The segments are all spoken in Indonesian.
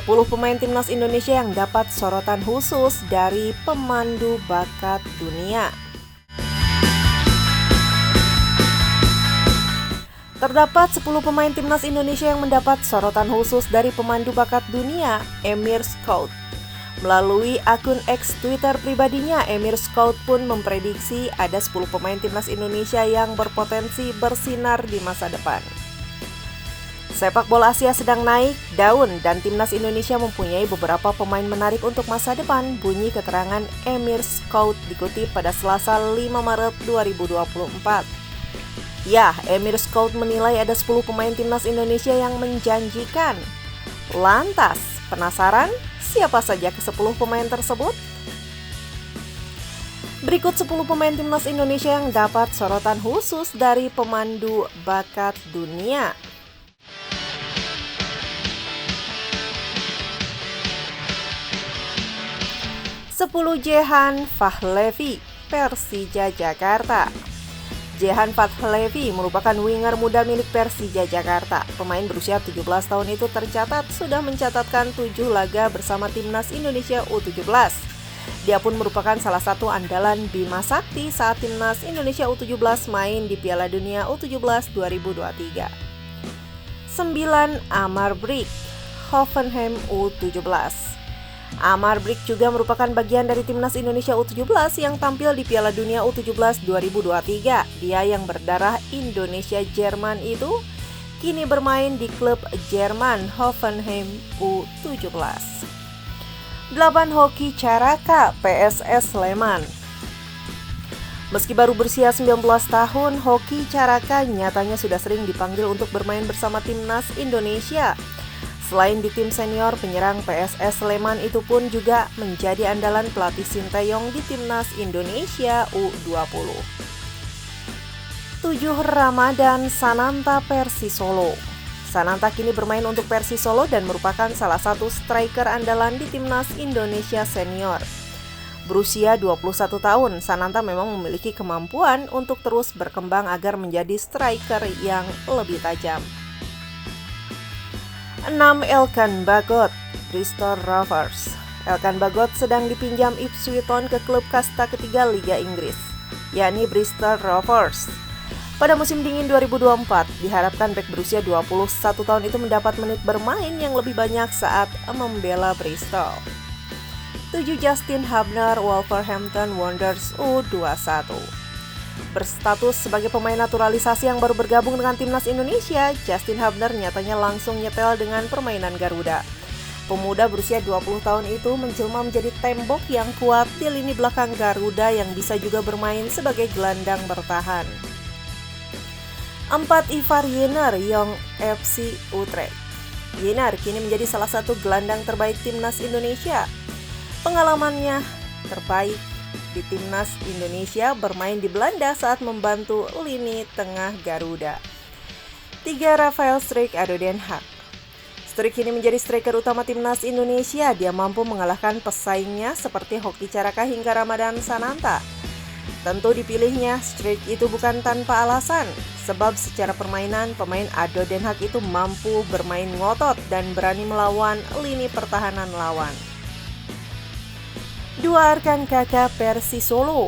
10 pemain timnas Indonesia yang dapat sorotan khusus dari pemandu bakat dunia. Terdapat 10 pemain timnas Indonesia yang mendapat sorotan khusus dari pemandu bakat dunia, Emir Scout. Melalui akun X Twitter pribadinya, Emir Scout pun memprediksi ada 10 pemain timnas Indonesia yang berpotensi bersinar di masa depan. Sepak bola Asia sedang naik daun dan timnas Indonesia mempunyai beberapa pemain menarik untuk masa depan, bunyi keterangan Emir Scout dikutip pada Selasa 5 Maret 2024. Ya, Emir Scout menilai ada 10 pemain timnas Indonesia yang menjanjikan. Lantas, penasaran siapa saja ke-10 pemain tersebut? Berikut 10 pemain timnas Indonesia yang dapat sorotan khusus dari pemandu bakat dunia. 10 Jehan Fahlevi, Persija Jakarta. Jehan Fahlevi merupakan winger muda milik Persija Jakarta. Pemain berusia 17 tahun itu tercatat sudah mencatatkan 7 laga bersama timnas Indonesia U17. Dia pun merupakan salah satu andalan Bima Sakti saat timnas Indonesia U17 main di Piala Dunia U17 2023. 9 Amar Brik, Hoffenheim U17. Amar Brik juga merupakan bagian dari timnas Indonesia U17 yang tampil di Piala Dunia U17 2023. Dia yang berdarah Indonesia Jerman itu kini bermain di klub Jerman Hoffenheim U17. 8 Hoki Caraka, PSS Sleman. Meski baru berusia 19 tahun, Hoki Caraka nyatanya sudah sering dipanggil untuk bermain bersama timnas Indonesia. Selain di tim senior, penyerang PSS Sleman itu pun juga menjadi andalan pelatih Sinteyong di timnas Indonesia U20. 7 Ramadan Sananta Persisolo. Sananta kini bermain untuk Persisolo dan merupakan salah satu striker andalan di timnas Indonesia senior. Berusia 21 tahun, Sananta memang memiliki kemampuan untuk terus berkembang agar menjadi striker yang lebih tajam. 6 Elkan Bagot, Bristol Rovers. Elkan Bagot sedang dipinjam Ipswich Town ke klub kasta ketiga Liga Inggris, yakni Bristol Rovers. Pada musim dingin 2024, diharapkan bek berusia 21 tahun itu mendapat menit bermain yang lebih banyak saat membela Bristol. 7 Justin Hubner, Wolverhampton Wanderers U21. Berstatus sebagai pemain naturalisasi yang baru bergabung dengan timnas Indonesia, Justin Hubner nyatanya langsung nyetel dengan permainan Garuda. Pemuda berusia 20 tahun itu menjelma menjadi tembok yang kuat di lini belakang Garuda yang bisa juga bermain sebagai gelandang bertahan. 4 Ivar Yener, Young FC Utrecht. Yener kini menjadi salah satu gelandang terbaik timnas Indonesia. Pengalamannya terbaik di timnas Indonesia bermain di Belanda saat membantu lini tengah Garuda. 3 Rafael Struijk, ADO Den Haag. Struijk kini menjadi striker utama timnas Indonesia. Dia mampu mengalahkan pesaingnya seperti Hoki Caraka hingga Ramadan Sananta. Tentu dipilihnya Struijk itu bukan tanpa alasan, sebab secara permainan pemain ADO Den Haag itu mampu bermain ngotot dan berani melawan lini pertahanan lawan. 2 Arkan Kaka, Persisolo.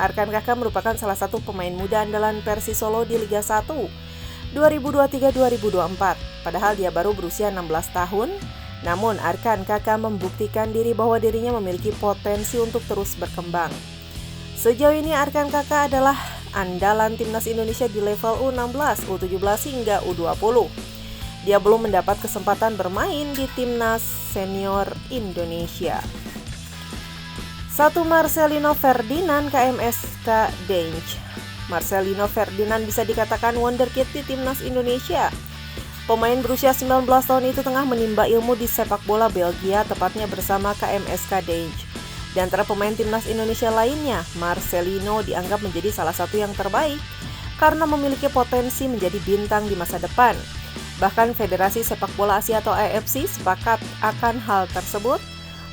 Arkan Kaka merupakan salah satu pemain muda andalan Persisolo di Liga 1 2023-2024. Padahal dia baru berusia 16 tahun, namun Arkan Kaka membuktikan diri bahwa dirinya memiliki potensi untuk terus berkembang. Sejauh ini Arkan Kaka adalah andalan timnas Indonesia di level U16, U17 hingga U20. Dia belum mendapat kesempatan bermain di timnas senior Indonesia. 1 Marcelino Ferdinand, KMSK Dench. Marcelino Ferdinand bisa dikatakan wonderkid di timnas Indonesia. Pemain berusia 19 tahun itu tengah menimba ilmu di sepak bola Belgia, tepatnya bersama KMSK Dench. Di antara pemain timnas Indonesia lainnya, Marcelino dianggap menjadi salah satu yang terbaik karena memiliki potensi menjadi bintang di masa depan. Bahkan Federasi Sepak Bola Asia atau AFC sepakat akan hal tersebut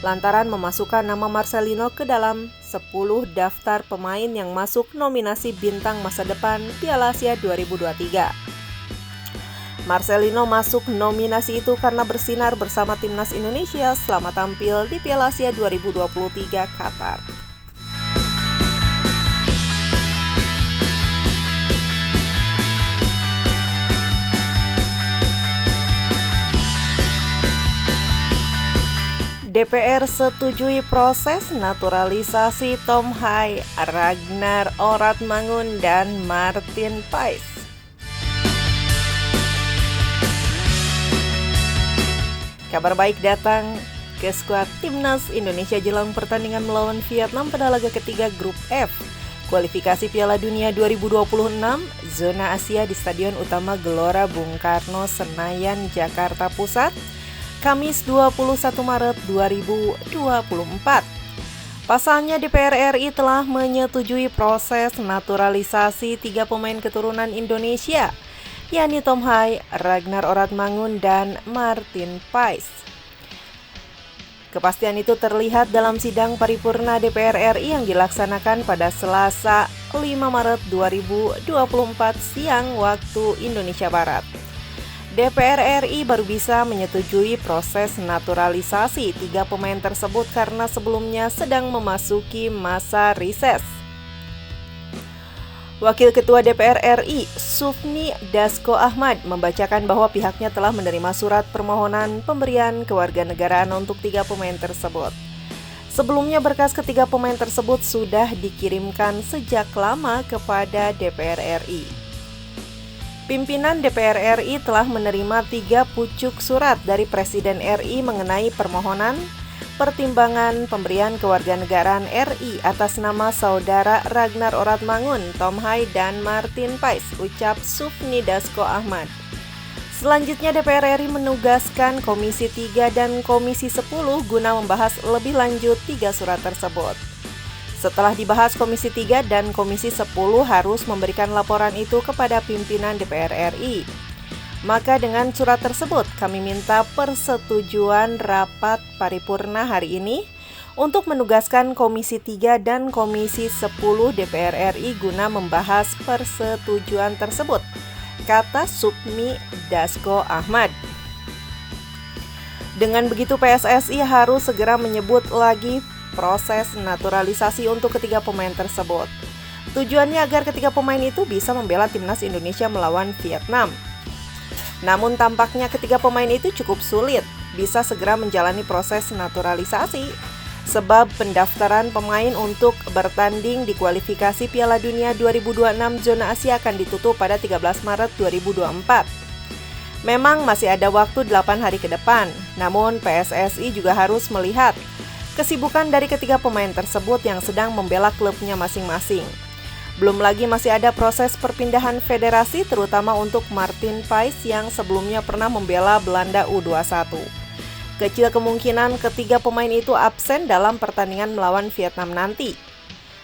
lantaran memasukkan nama Marcelino ke dalam 10 daftar pemain yang masuk nominasi bintang masa depan Piala Asia 2023. Marcelino masuk nominasi itu karena bersinar bersama timnas Indonesia selama tampil di Piala Asia 2023 Qatar. DPR setujui proses naturalisasi Tom Hai, Ragnar Oratmangun, dan Martin Pais. Kabar baik datang ke skuad timnas Indonesia jelang pertandingan melawan Vietnam pada laga ketiga Grup F kualifikasi Piala Dunia 2026 zona Asia di Stadion Utama Gelora Bung Karno, Senayan, Jakarta Pusat, Kamis 21 Maret 2024. Pasalnya DPR RI telah menyetujui proses naturalisasi 3 pemain keturunan Indonesia, yakni Tom Hai, Ragnar Oratmangun, dan Martin Pais. Kepastian itu terlihat dalam sidang paripurna DPR RI yang dilaksanakan pada Selasa 5 Maret 2024 siang waktu Indonesia Barat. DPR RI baru bisa menyetujui proses naturalisasi 3 pemain tersebut karena sebelumnya sedang memasuki masa reses. Wakil Ketua DPR RI, Sufmi Dasko Ahmad, membacakan bahwa pihaknya telah menerima surat permohonan pemberian kewarganegaraan untuk 3 pemain tersebut. Sebelumnya berkas ketiga pemain tersebut sudah dikirimkan sejak lama kepada DPR RI. Pimpinan DPR RI telah menerima 3 pucuk surat dari Presiden RI mengenai permohonan pertimbangan pemberian kewarganegaraan RI atas nama saudara Ragnar Oratmangun, Tom Hai, dan Martin Pais, ucap Sufmi Dasko Ahmad. Selanjutnya DPR RI menugaskan Komisi 3 dan Komisi 10 guna membahas lebih lanjut 3 surat tersebut. Setelah dibahas Komisi 3 dan Komisi 10 harus memberikan laporan itu kepada pimpinan DPR RI. Maka dengan surat tersebut kami minta persetujuan rapat paripurna hari ini untuk menugaskan Komisi 3 dan Komisi 10 DPR RI guna membahas persetujuan tersebut, kata Sufmi Dasko Ahmad. Dengan begitu PSSI harus segera menyebut lagi proses naturalisasi untuk ketiga pemain tersebut. Tujuannya agar ketiga pemain itu bisa membela timnas Indonesia melawan Vietnam. Namun tampaknya ketiga pemain itu cukup sulit bisa segera menjalani proses naturalisasi sebab pendaftaran pemain untuk bertanding di kualifikasi Piala Dunia 2026 zona Asia akan ditutup pada 13 Maret 2024. Memang masih ada waktu 8 hari ke depan, namun PSSI juga harus melihat kesibukan dari ketiga pemain tersebut yang sedang membela klubnya masing-masing. Belum lagi masih ada proses perpindahan federasi terutama untuk Martin Pais yang sebelumnya pernah membela Belanda U21. Kecil kemungkinan ketiga pemain itu absen dalam pertandingan melawan Vietnam nanti.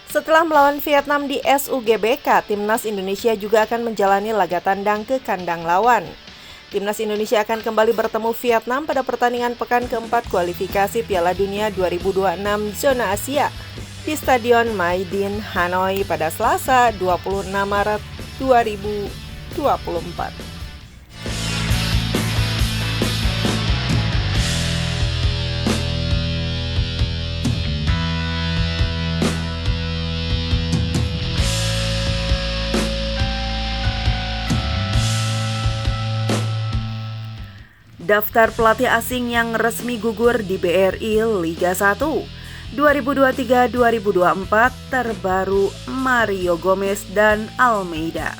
Setelah melawan Vietnam di SUGBK, Timnas Indonesia juga akan menjalani laga tandang ke kandang lawan. Timnas Indonesia akan kembali bertemu Vietnam pada pertandingan pekan keempat kualifikasi Piala Dunia 2026 zona Asia di Stadion Maidin, Hanoi pada Selasa 26 Maret 2024. Daftar pelatih asing yang resmi gugur di BRI Liga 1 2023-2024 terbaru Mario Gomez dan Almeida.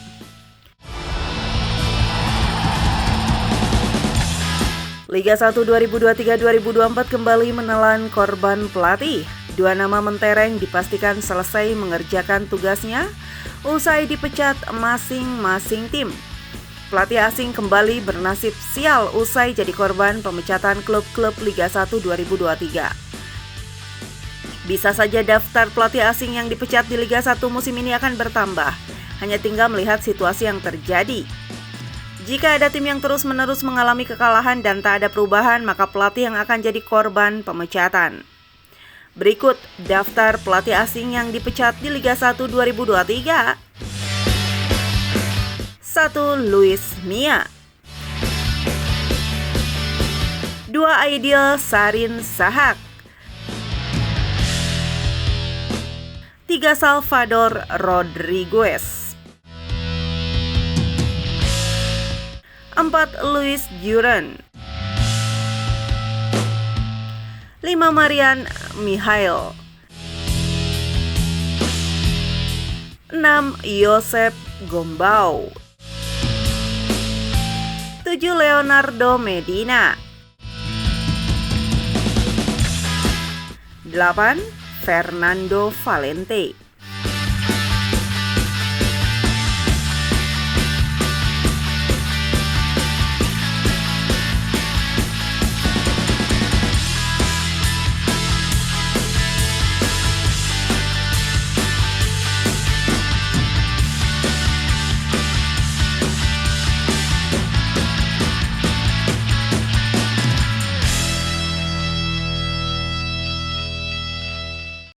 Liga 1 2023-2024 kembali menelan korban pelatih. 2 nama mentereng dipastikan selesai mengerjakan tugasnya usai dipecat masing-masing tim. Pelatih asing kembali bernasib sial usai jadi korban pemecatan klub-klub Liga 1 2023. Bisa saja daftar pelatih asing yang dipecat di Liga 1 musim ini akan bertambah. Hanya tinggal melihat situasi yang terjadi. Jika ada tim yang terus-menerus mengalami kekalahan dan tak ada perubahan, maka pelatih yang akan jadi korban pemecatan. Berikut daftar pelatih asing yang dipecat di Liga 1 2023. 1. Luis Milla. 2. Aidil Sarin Sahak. 3. Salvador Rodriguez. 4. Luis Duran. 5. Marian Mihail. 6. Josep Gombau. 7. Leonardo Medina. 8. Fernando Valente.